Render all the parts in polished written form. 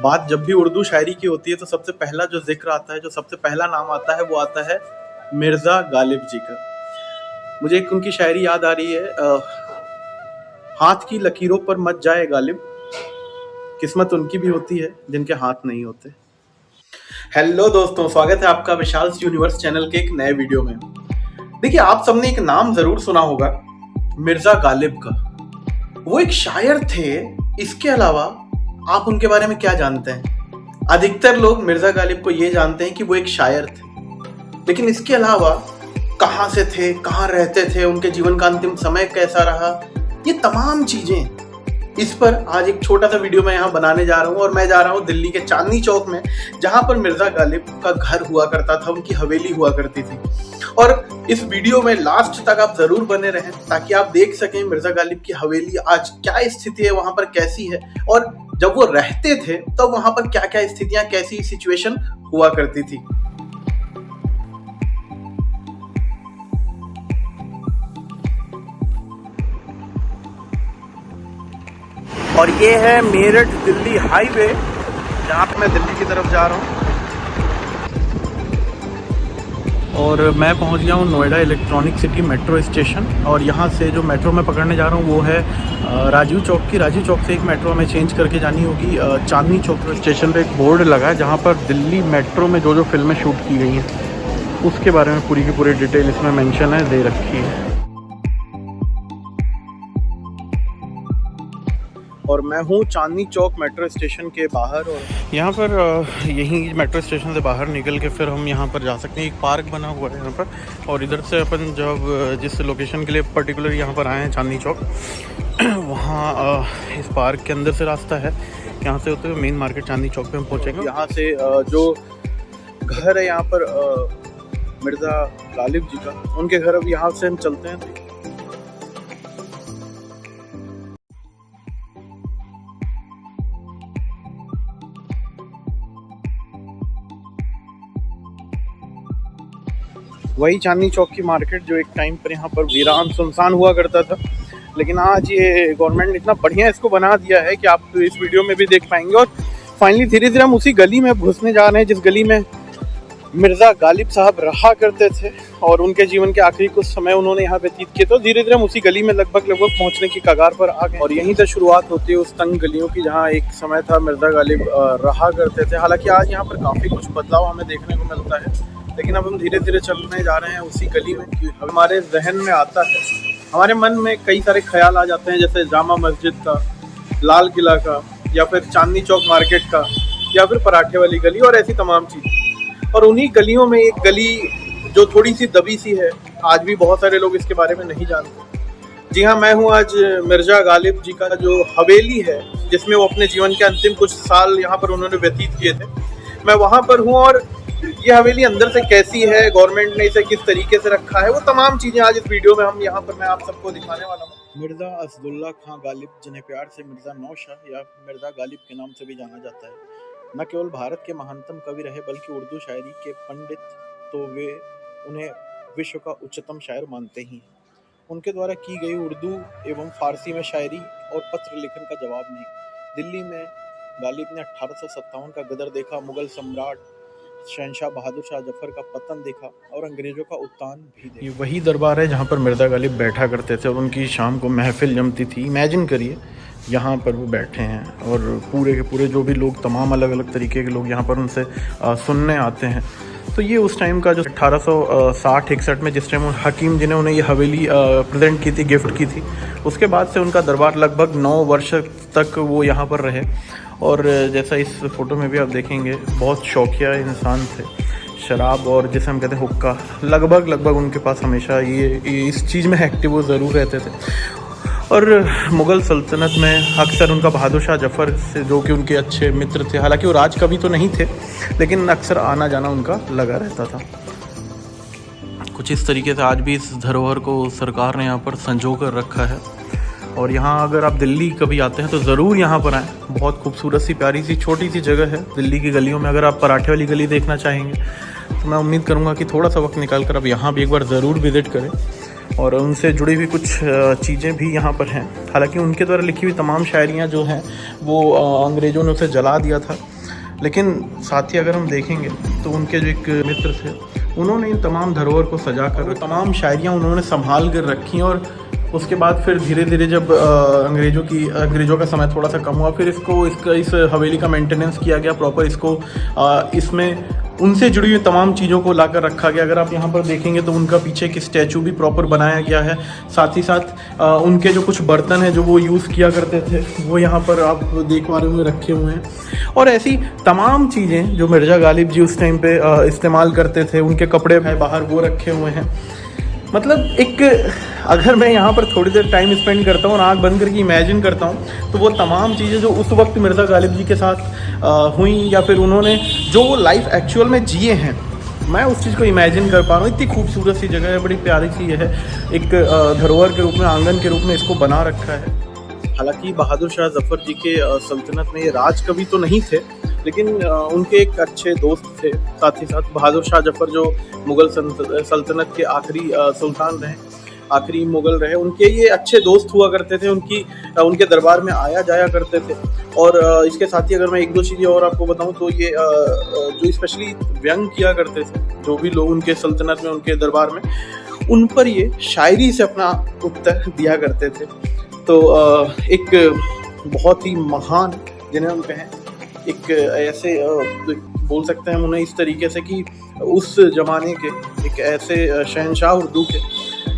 बात जब भी उर्दू शायरी की होती है तो सबसे पहला जो जिक्र आता है, जो सबसे पहला नाम आता है, वो आता है मिर्ज़ा गालिब जी का। मुझे एक उनकी शायरी याद आ रही है, हाथ की लकीरों पर मत जाए गालिब, किस्मत उनकी भी होती है जिनके हाथ नहीं होते। हेलो दोस्तों, स्वागत है आपका विशाल यूनिवर्स चैनल के एक नए वीडियो में। देखिए, आप सबने एक नाम जरूर सुना होगा, मिर्ज़ा गालिब का। वो एक शायर थे। इसके अलावा आप उनके बारे में क्या जानते हैं? अधिकतर लोग मिर्ज़ा गालिब को ये जानते हैं कि वो एक शायर थे, लेकिन इसके अलावा कहाँ से थे, कहाँ रहते थे, उनके जीवन का अंतिम समय कैसा रहा, ये तमाम चीजें, इस पर आज एक छोटा सा वीडियो मैं यहाँ बनाने जा रहा हूँ। और मैं जा रहा हूँ दिल्ली के चांदनी चौक में, जहाँ पर मिर्ज़ा गालिब का घर हुआ करता था, उनकी हवेली हुआ करती थी। और इस वीडियो में लास्ट तक आप जरूर बने रहें ताकि आप देख सकें मिर्ज़ा गालिब की हवेली आज क्या स्थिति है, वहां पर कैसी है, और जब वो रहते थे तब तो वहां पर क्या क्या स्थितियां, कैसी सिचुएशन हुआ करती थी। और ये है मेरठ दिल्ली हाईवे, जहाँ पे मैं दिल्ली की तरफ जा रहा हूँ। और मैं पहुँच गया हूँ Noida electronic city metro station. और यहाँ से जो मेट्रो मैं पकड़ने जा रहा हूँ वो है राजीव चौक की। राजीव चौक से एक मेट्रो हमें चेंज करके जानी होगी चांदनी चौक स्टेशन पे। एक बोर्ड लगा है जहाँ पर दिल्ली मेट्रो में जो जो फिल्में शूट की गई हैं उसके बारे में पूरी की पूरी डिटेल इसमें मेंशन है, दे रखी है। और मैं हूँ चांदनी चौक मेट्रो स्टेशन के बाहर। और यहाँ पर यहीं मेट्रो स्टेशन से बाहर निकल के फिर हम यहाँ पर जा सकते हैं। एक पार्क बना हुआ है यहाँ पर, और इधर से अपन जब जिस लोकेशन के लिए पर्टिकुलर यहाँ पर आए हैं चांदनी चौक, वहाँ इस पार्क के अंदर से रास्ता है। यहाँ से होते हुए मेन मार्केट चांदनी चौक पे हम पहुँचेंगे। यहाँ से जो घर है यहाँ पर मिर्ज़ा गालिब जी का, उनके घर, अब यहाँ से हम चलते हैं। वही चांदनी चौक की मार्केट जो एक टाइम पर यहाँ पर वीरान सुनसान हुआ करता था, लेकिन आज ये गवर्नमेंट ने इतना बढ़िया इसको बना दिया है कि आप इस वीडियो में भी देख पाएंगे। और फाइनली धीरे धीरे हम उसी गली में घुसने जा रहे हैं जिस गली में मिर्ज़ा गालिब साहब रहा करते थे और उनके जीवन के आखिरी कुछ समय उन्होंने यहाँ व्यतीत किए। तो धीरे धीरे हम उसी गली में लगभग पहुँचने की कगार पर आ गए। और यहीं से शुरुआत होती है उस तंग गलियों की जहाँ एक समय था मिर्ज़ा गालिब रहा करते थे। हालांकि आज यहाँ पर काफ़ी कुछ बदलाव हमें देखने को मिलता है, लेकिन अब हम धीरे धीरे चलने जा रहे हैं उसी गली में। हमारे जहन में आता है, हमारे मन में कई सारे ख्याल आ जाते हैं, जैसे जामा मस्जिद का, लाल किला का, या फिर चांदनी चौक मार्केट का, या फिर पराठे वाली गली, और ऐसी तमाम चीज़ें। और उन्हीं गलियों में एक गली जो थोड़ी सी दबी सी है, आज भी बहुत सारे लोग इसके बारे में नहीं जानते। जी हाँ, मैं हूँ आज मिर्ज़ा गालिब जी का जो हवेली है, जिसमें वो अपने जीवन के अंतिम कुछ साल यहाँ पर उन्होंने व्यतीत किए थे, मैं वहाँ पर हूँ। और ये हवेली अंदर से कैसी है, गवर्नमेंट ने इसे किस तरीके से रखा है, वो तमाम चीज़ें आज इस वीडियो में हम यहाँ पर मैं आप सबको दिखाने वाला हूँ। मिर्ज़ा असदुल्ला खां गालिब, जिन्हें प्यार से मिर्ज़ा नौशाह या मिर्ज़ा गालिब के नाम से भी जाना जाता है, न केवल भारत के महानतम कवि रहे बल्कि उर्दू शायरी के पंडित, तो वे उन्हें विश्व का उच्चतम शायर मानते ही हैं। उनके द्वारा की गई उर्दू एवं फारसी में शायरी और पत्र लिखन का जवाब नहीं। दिल्ली में गालिब ने 1857 का गदर देखा, मुगल सम्राट शहनशाह बहादुर शाह जफर का पतन देखा और अंग्रेजों का उत्थान भी देखा। ये वही दरबार है जहाँ पर मिर्ज़ा गालिब बैठा करते थे और उनकी शाम को महफिल जमती थी। इमेजिन करिए, यहाँ पर वो बैठे हैं और पूरे के पूरे जो भी लोग, तमाम अलग अलग तरीके के लोग यहाँ पर उनसे सुनने आते हैं। तो ये उस टाइम का जो 1860-61 में जिस टाइम हकीम जी ने उन्हें ये हवेली प्रेजेंट की थी, गिफ्ट की थी, उसके बाद से उनका दरबार लगभग 9 वर्ष तक वो यहाँ पर रहे। और जैसा इस फोटो में भी आप देखेंगे, बहुत शौकिया इंसान थे। शराब और जिसे हम कहते हैं हुक्का, लगभग उनके पास हमेशा ये इस चीज़ में एक्टिव वो ज़रूर रहते थे। और मुग़ल सल्तनत में अक्सर उनका बहादुर शाह जफ़र से, जो कि उनके अच्छे मित्र थे, हालांकि वो राज कवि तो नहीं थे, लेकिन अक्सर आना जाना उनका लगा रहता था। कुछ इस तरीके से आज भी इस धरोहर को सरकार ने यहाँ पर संजो कर रखा है। और यहाँ अगर आप दिल्ली कभी आते हैं तो ज़रूर यहाँ पर आएँ। बहुत खूबसूरत सी, प्यारी सी, छोटी सी जगह है दिल्ली की गलियों में। अगर आप पराठे वाली गली देखना चाहेंगे तो मैं उम्मीद करूँगा कि थोड़ा सा वक्त निकाल कर आप यहाँ भी एक बार ज़रूर विज़िट करें। और उनसे जुड़ी हुई कुछ चीज़ें भी यहाँ पर हैं। हालांकि उनके द्वारा लिखी हुई तमाम शायरियाँ जो हैं वो अंग्रेज़ों ने उसे जला दिया था, लेकिन साथ ही अगर हम देखेंगे तो उनके जो एक मित्र थे उन्होंने इन तमाम धरोहर को सजा कर वो तमाम शायरियाँ उन्होंने संभाल कर रखी। और उसके बाद फिर धीरे धीरे जब अंग्रेज़ों का समय थोड़ा सा कम हुआ, फिर इस हवेली का मेंटेनेंस किया गया प्रॉपर। इसमें उनसे जुड़ी हुई तमाम चीज़ों को लाकर रखा गया। अगर आप यहाँ पर देखेंगे तो उनका पीछे एक स्टैचू भी प्रॉपर बनाया गया है। साथ ही साथ उनके जो कुछ बर्तन हैं जो वो यूज़ किया करते थे वो यहाँ पर आप देख पा रहे होंगे रखे हुए हैं। और ऐसी तमाम चीज़ें जो मिर्ज़ा गालिब जी उस टाइम पे इस्तेमाल करते थे, उनके कपड़े बाहर वो रखे हुए हैं। मतलब एक अगर मैं यहाँ पर थोड़ी देर टाइम स्पेंड करता हूँ और आँख बंद करके इमेजिन करता हूँ तो वो तमाम चीज़ें जो उस वक्त मिर्ज़ा गालिब जी के साथ हुई या फिर उन्होंने जो वो लाइफ एक्चुअल में जिए हैं, मैं उस चीज़ को इमेजिन कर पा रहा हूँ। इतनी खूबसूरत सी जगह है, बड़ी प्यारी सी है, एक धरोहर के रूप में, आंगन के रूप में इसको बना रखा है। हालांकि बहादुर शाह जफ़र जी के सल्तनत में ये राज कवि तो नहीं थे, लेकिन उनके एक अच्छे दोस्त थे। साथ ही साथ बहादुर शाह जफ़र जो मुग़ल सल्तनत के आखिरी सुल्तान रहे, आखिरी मुग़ल रहे, उनके ये अच्छे दोस्त हुआ करते थे। उनके दरबार में आया जाया करते थे। और इसके साथ ही अगर मैं एक दो चीज़ें और आपको बताऊं तो ये जो स्पेशली व्यंग किया करते थे जो भी लोग उनके सल्तनत में, उनके दरबार में, उन पर ये शायरी से अपना उत्तर दिया करते थे। तो एक बहुत ही महान, जिन्हें हम कहें एक ऐसे बोल सकते हैं हम उन्हें इस तरीके से कि उस ज़माने के एक ऐसे शहंशाह उर्दू के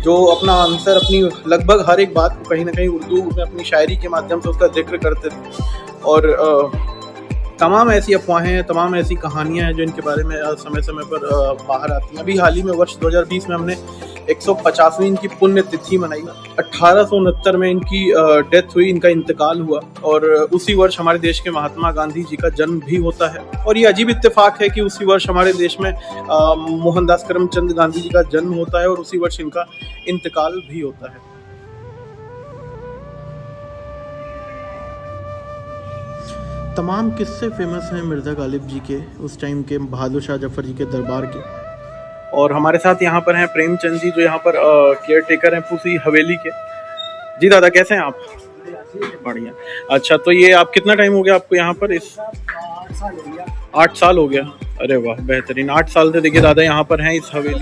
जो अपना आंसर, अपनी लगभग हर एक बात को कहीं ना कहीं उर्दू में अपनी शायरी के माध्यम से उसका जिक्र करते थे। और तमाम ऐसी अफवाहें, तमाम ऐसी कहानियां हैं जो इनके बारे में समय समय पर बाहर आती हैं। अभी हाल ही में वर्ष 2020 में हमने 150वीं इनकी पुण्य तिथि मनाई। 1869 में इनकी डेथ हुई, इनका इंतकाल हुआ। और उसी वर्ष हमारे देश के महात्मा गांधी जी का जन्म भी होता है। और ये अजीब इत्तेफाक है कि उसी वर्ष हमारे देश में मोहनदास करमचंद गांधी जी का जन्म होता है और उसी वर्ष इनका इंतकाल भी होता है। तमाम किस्से फेमस हैं मिर्ज़ा गालिब जी के, उस टाइम के बहादुर शाह जफ़र जी के दरबार के। और हमारे साथ यहाँ पर हैं प्रेमचंद जी जो यहाँ पर केयर टेकर हैं पूरी हवेली के। जी दादा, कैसे हैं आप? बढ़िया। अच्छा, तो ये आप कितना टाइम हो गया आपको यहाँ पर? 8 साल हो गया। अरे वाह, बेहतरीन। 8 साल से देखिए दादा यहाँ पर हैं इस हवेली।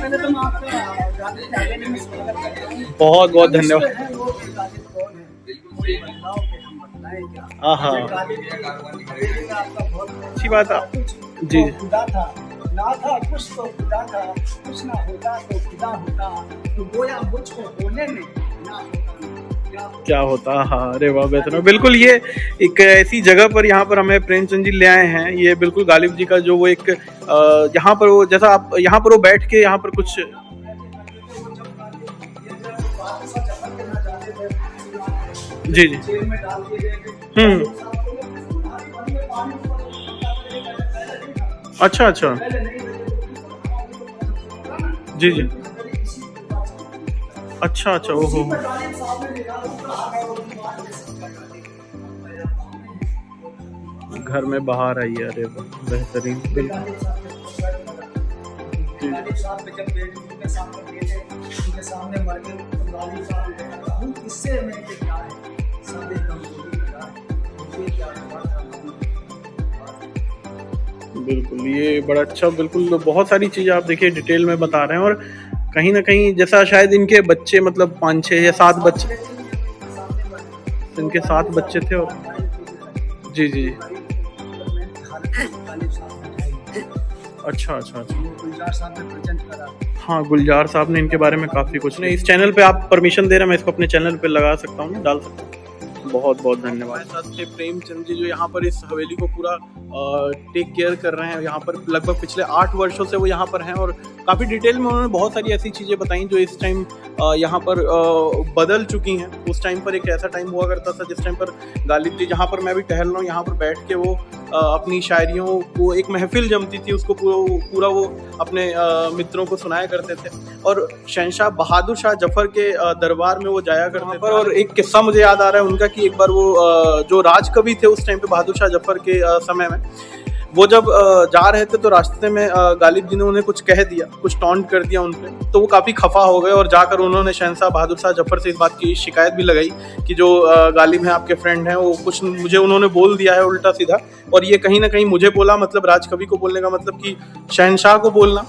बहुत बहुत धन्यवाद। हाँ, अच्छी बात है जी। ना था कुछ तो खुदा था, कुछ ना होता तो खुदा होता, तो गोया मुझको होने में ना होता क्या होता। हाँ, अरे वाह, बेहतर। बिल्कुल, ये एक ऐसी जगह पर यहाँ पर हमें प्रेमचंद जी ले आए हैं। ये बिल्कुल गालिब जी का जो वो एक यहाँ पर वो, जैसा आप यहाँ पर वो बैठ के यहाँ पर कुछ जी अच्छा जी अच्छा ओहो। घर में बाहर आई है। अरे बेहतरीन। बिल्कुल, ये बड़ा अच्छा, बिल्कुल बहुत सारी चीज़ें आप देखिए डिटेल में बता रहे हैं। और कहीं ना कहीं जैसा शायद इनके बच्चे, मतलब 5, 6 या 7 बच्चे, इनके 7 बच्चे थे। और जी अच्छा हाँ, गुलजार साहब ने इनके बारे में काफ़ी कुछ नहीं। इस चैनल पे आप परमिशन दे रहे हैं, मैं इसको अपने चैनल पे लगा सकता हूँ, डाल सकता हूँ। बहुत बहुत धन्यवाद। साथ थे प्रेमचंद जी जो यहाँ पर इस हवेली को पूरा टेक केयर कर रहे हैं। यहाँ पर लगभग पिछले 8 वर्षों से वो यहाँ पर हैं और काफ़ी डिटेल में उन्होंने बहुत सारी ऐसी चीज़ें बताई जो इस टाइम यहाँ पर बदल चुकी हैं। उस टाइम पर एक ऐसा टाइम हुआ करता था जिस टाइम पर गालिब जी, जहाँ पर मैं भी टहल रहा हूँ, यहाँ पर बैठ के वो अपनी शायरियों को, एक महफिल जमती थी, उसको पूरा वो अपने मित्रों को सुनाया करते थे। और शहंशाह बहादुर शाह जफ़र के दरबार में वो जाया करते थे। और एक किस्सा मुझे याद आ रहा है उनका कि एक बार वो जो राज कवि थे उस टाइम पे बहादुर शाह जफ़र के समय में, वो जब जा रहे थे तो रास्ते में गालिब जी ने उन्हें कुछ कह दिया, कुछ टॉन्ट कर दिया उन पे, तो वो काफ़ी खफा हो गए और जाकर उन्होंने शहंशाह बहादुर शाह जफर से इस बात की शिकायत भी लगाई कि जो गालिब हैं आपके फ्रेंड हैं वो कुछ मुझे उन्होंने बोल दिया है उल्टा सीधा, और ये कहीं ना कहीं मुझे बोला, मतलब राजकवि को बोलने का मतलब कि शहंशाह को बोलना।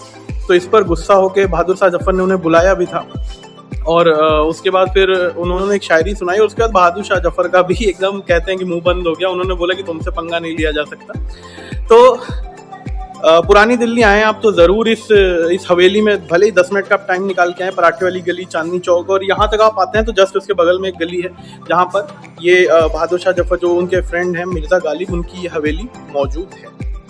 तो इस पर गुस्सा होकर बहादुर शाह जफर ने उन्हें बुलाया भी था और उसके बाद फिर उन्होंने एक शायरी सुनाई और उसके बाद बहादुर शाह जफर का भी एकदम कहते हैं कि मुंह बंद हो गया। उन्होंने बोला कि तुमसे पंगा नहीं लिया जा सकता। तो पुरानी दिल्ली आए आप तो ज़रूर इस हवेली में भले ही 10 मिनट का आप टाइम निकाल के आए, पराठे वाली गली, चांदनी चौक, और यहाँ तक आप आते हैं तो जस्ट उसके बगल में एक गली है जहाँ पर ये बहादुर शाह जफर जो उनके फ्रेंड हैं मिर्ज़ा गालिब, उनकी ये हवेली मौजूद है।